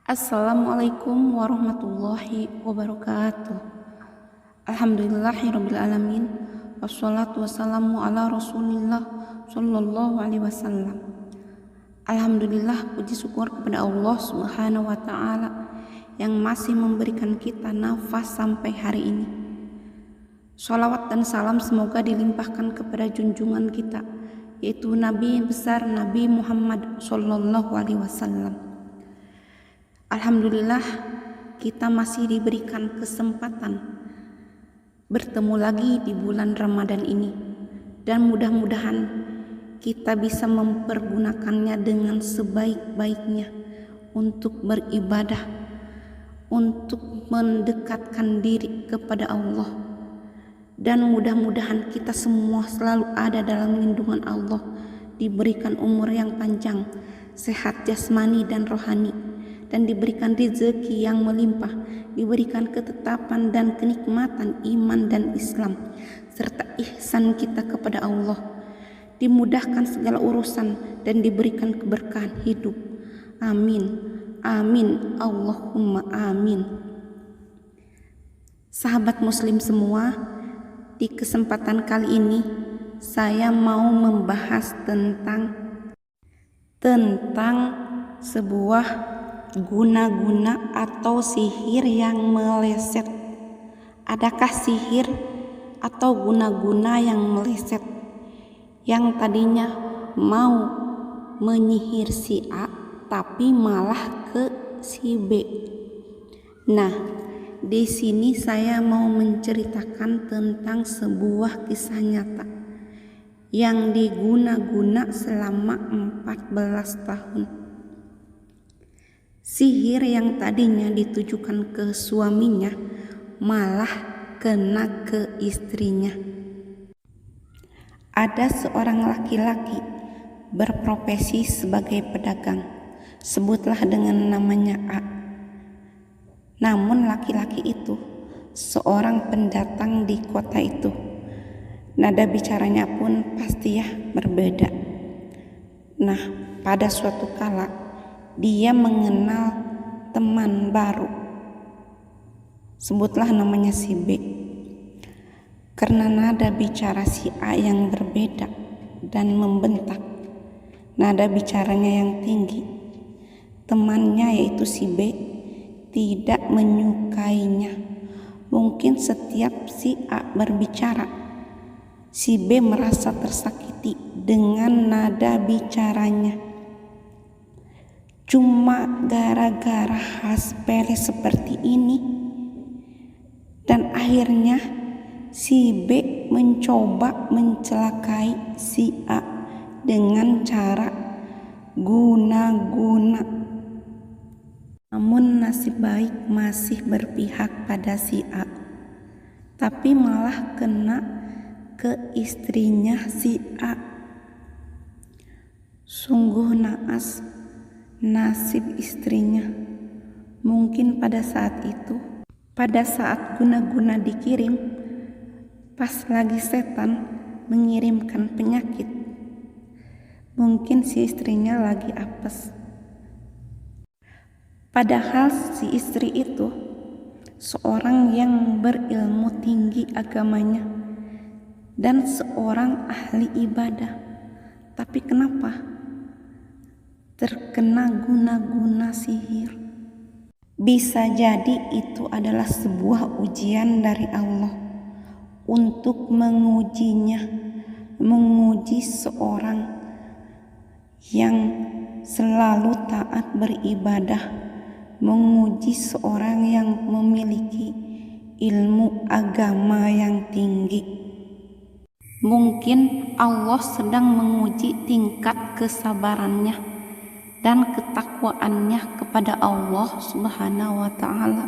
Assalamualaikum warahmatullahi wabarakatuh. Alhamdulillahirabbil alamin. Wassalatu wassalamu ala Rasulillah sallallahu alaihi wasallam. Alhamdulillah, puji syukur kepada Allah Subhanahu wa taala yang masih memberikan kita nafas sampai hari ini. Shalawat dan salam semoga dilimpahkan kepada junjungan kita, yaitu Nabi besar Nabi Muhammad sallallahu alaihi wasallam. Alhamdulillah, kita masih diberikan kesempatan bertemu lagi di bulan Ramadan ini, dan mudah-mudahan kita bisa mempergunakannya dengan sebaik-baiknya untuk beribadah, untuk mendekatkan diri kepada Allah, dan mudah-mudahan kita semua selalu ada dalam lindungan Allah, diberikan umur yang panjang, sehat jasmani dan rohani, dan diberikan rezeki yang melimpah, diberikan ketetapan dan kenikmatan iman dan Islam, serta ihsan kita kepada Allah, dimudahkan segala urusan dan diberikan keberkahan hidup. Amin, amin, Allahumma amin. Sahabat muslim semua, di kesempatan kali ini saya mau membahas tentang sebuah guna-guna atau sihir yang meleset. Adakah sihir atau guna-guna yang meleset yang tadinya mau menyihir si A tapi malah ke si B? Nah, di sini saya mau menceritakan tentang sebuah kisah nyata yang diguna-guna selama 14 tahun. Sihir yang tadinya ditujukan ke suaminya malah kena ke istrinya. Ada seorang laki-laki berprofesi sebagai pedagang, sebutlah dengan namanya A. Namun laki-laki itu seorang pendatang di kota itu. Nada bicaranya pun pasti berbeda. Nah, pada suatu kala dia mengenal teman baru, sebutlah namanya si B. Karena nada bicara si A yang berbeda dan membentak, nada bicaranya yang tinggi, temannya yaitu si B tidak menyukainya. Mungkin setiap si A berbicara, si B merasa tersakiti dengan nada bicaranya. Cuma gara-gara hal sepele seperti ini, dan akhirnya si B mencoba mencelakai si A dengan cara guna-guna. Namun nasib baik masih berpihak pada si A, tapi malah kena ke istrinya si A. Sungguh naas nasib istrinya. Mungkin pada saat itu, pada saat guna-guna dikirim, pas lagi setan mengirimkan penyakit, mungkin si istrinya lagi apes. Padahal si istri itu seorang yang berilmu tinggi agamanya dan seorang ahli ibadah, tapi kenapa terkena guna-guna sihir? Bisa jadi itu adalah sebuah ujian dari Allah untuk mengujinya, menguji seorang yang selalu taat beribadah, menguji seorang yang memiliki ilmu agama yang tinggi. Mungkin Allah sedang menguji tingkat kesabarannya dan ketakwaannya kepada Allah Subhanahu wa ta'ala.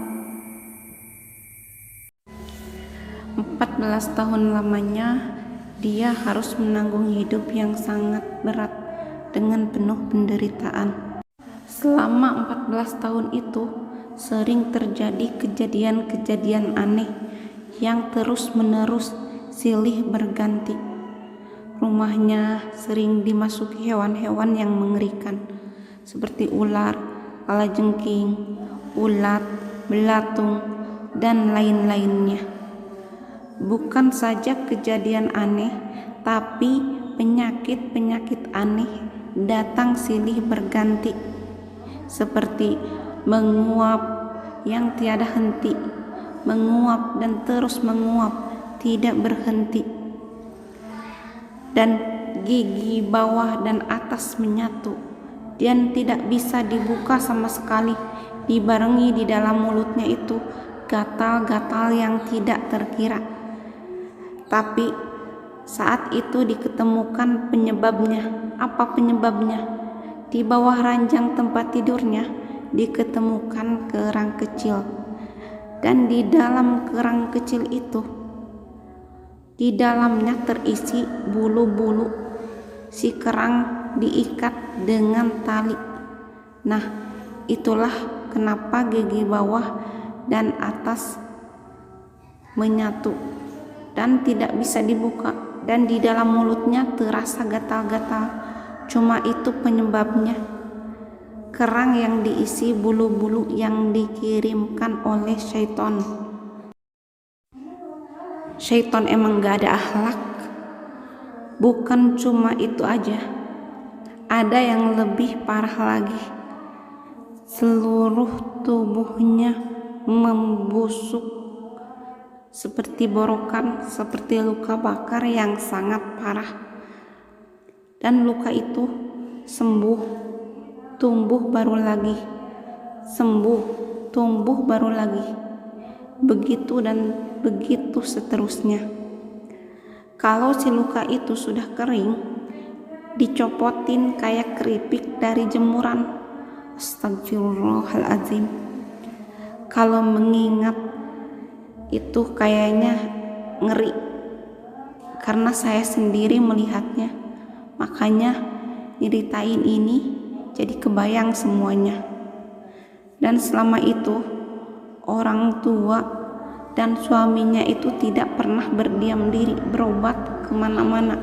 14 tahun lamanya dia harus menanggung hidup yang sangat berat dengan penuh penderitaan. Selama 14 tahun itu sering terjadi kejadian-kejadian aneh yang terus-menerus silih berganti. Rumahnya sering dimasuki hewan-hewan yang mengerikan, seperti ular, kalajengking, ulat, belatung, dan lain-lainnya. Bukan saja kejadian aneh, tapi penyakit-penyakit aneh datang silih berganti, seperti menguap yang tiada henti, menguap dan terus menguap, tidak berhenti, dan gigi bawah dan atas menyatu dan tidak bisa dibuka sama sekali, dibarengi di dalam mulutnya itu gatal-gatal yang tidak terkira. Tapi saat itu diketemukan penyebabnya. Apa penyebabnya? Di bawah ranjang tempat tidurnya diketemukan kerang kecil, dan di dalam kerang kecil itu, di dalamnya terisi bulu-bulu. Si kerang diikat dengan tali. Nah, itulah kenapa gigi bawah dan atas menyatu dan tidak bisa dibuka, dan di dalam mulutnya terasa gatal-gatal. Cuma itu penyebabnya. Kerang yang diisi bulu-bulu yang dikirimkan oleh syaitan. Syaitan emang gak ada akhlak. Bukan cuma itu aja, ada yang lebih parah lagi. Seluruh tubuhnya membusuk seperti borokan, seperti luka bakar yang sangat parah. Dan luka itu sembuh, tumbuh baru lagi, sembuh, tumbuh baru lagi. Begitu dan begitu seterusnya. Kalau si luka itu sudah kering, dicopotin kayak keripik dari jemuran. Astagfirullahaladzim. Kalau mengingat itu kayaknya ngeri, karena saya sendiri melihatnya. Makanya nyeritain ini jadi kebayang semuanya. Dan selama itu orang tua dan suaminya itu tidak pernah berdiam diri, berobat kemana-mana,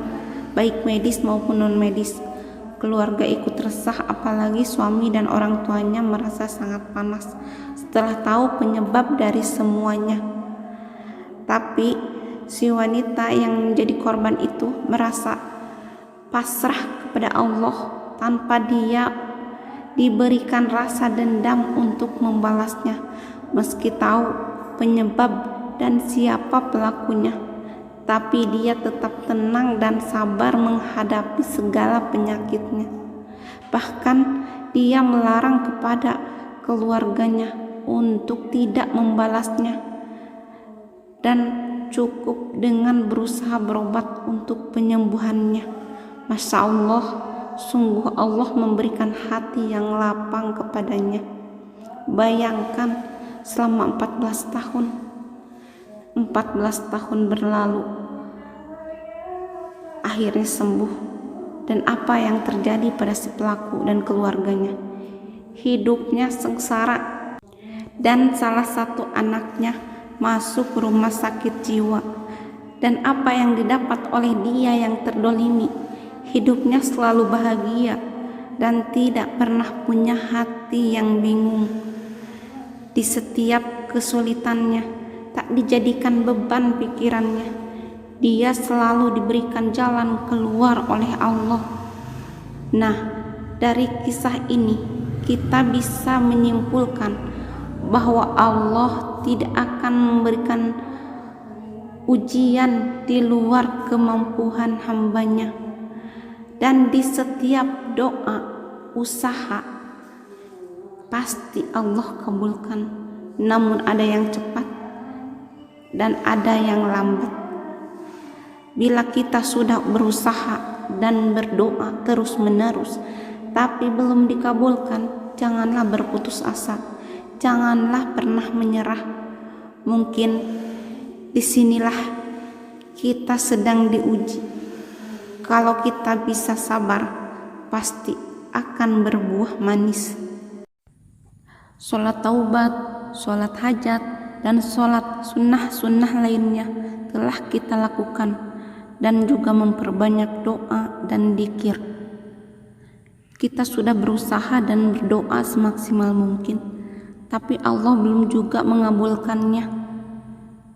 baik medis maupun non medis. Keluarga ikut resah, apalagi suami dan orang tuanya merasa sangat panas setelah tahu penyebab dari semuanya. Tapi si wanita yang menjadi korban itu merasa pasrah kepada Allah tanpa dia diberikan rasa dendam untuk membalasnya, meski tahu penyebab dan siapa pelakunya. Tapi dia tetap tenang dan sabar menghadapi segala penyakitnya. Bahkan dia melarang kepada keluarganya untuk tidak membalasnya, dan cukup dengan berusaha berobat untuk penyembuhannya. Masya Allah, sungguh Allah memberikan hati yang lapang kepadanya. Bayangkan selama 14 tahun berlalu, akhirnya sembuh. Dan apa yang terjadi pada si pelaku dan keluarganya? Hidupnya sengsara, dan salah satu anaknya masuk rumah sakit jiwa. Dan apa yang didapat oleh dia yang terdolimi? Hidupnya selalu bahagia dan tidak pernah punya hati yang bingung. Di setiap kesulitannya tak dijadikan beban pikirannya. Dia selalu diberikan jalan keluar oleh Allah. Nah, dari kisah ini kita bisa menyimpulkan bahwa Allah tidak akan memberikan ujian di luar kemampuan hambanya. Dan di setiap doa, usaha, pasti Allah kabulkan. Namun ada yang cepat dan ada yang lambat. Bila kita sudah berusaha dan berdoa terus menerus tapi belum dikabulkan, janganlah berputus asa, janganlah pernah menyerah. Mungkin disinilah kita sedang diuji. Kalau kita bisa sabar, pasti akan berbuah manis. Sholat taubat, sholat hajat, dan sholat sunnah-sunnah lainnya telah kita lakukan, dan juga memperbanyak doa dan dzikir. Kita sudah berusaha dan berdoa semaksimal mungkin, tapi Allah belum juga mengabulkannya.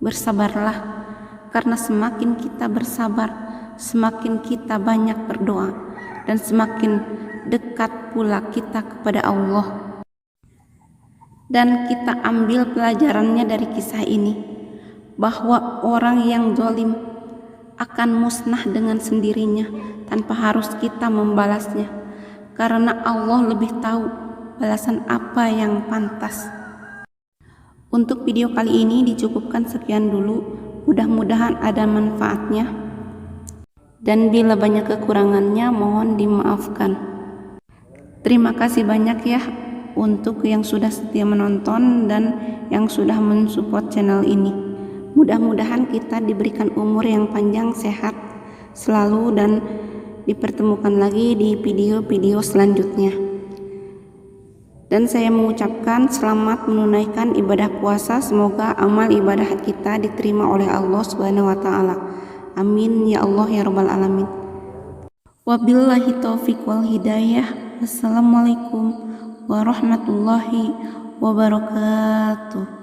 Bersabarlah, karena semakin kita bersabar, semakin kita banyak berdoa, dan semakin dekat pula kita kepada Allah. Dan kita ambil pelajarannya dari kisah ini, bahwa orang yang zalim akan musnah dengan sendirinya tanpa harus kita membalasnya, karena Allah lebih tahu balasan apa yang pantas. Untuk video kali ini dicukupkan sekian dulu, mudah-mudahan ada manfaatnya, dan bila banyak kekurangannya mohon dimaafkan. Terima kasih banyak ya untuk yang sudah setia menonton dan yang sudah mensupport channel ini. Mudah-mudahan kita diberikan umur yang panjang, sehat selalu, dan dipertemukan lagi di video-video selanjutnya. Dan saya mengucapkan selamat menunaikan ibadah puasa. Semoga amal ibadah kita diterima oleh Allah Subhanahu wa taala. Amin ya Allah ya rabbal alamin. Wabillahi taufiq wal hidayah. Wassalamualaikum warahmatullahi wabarakatuh.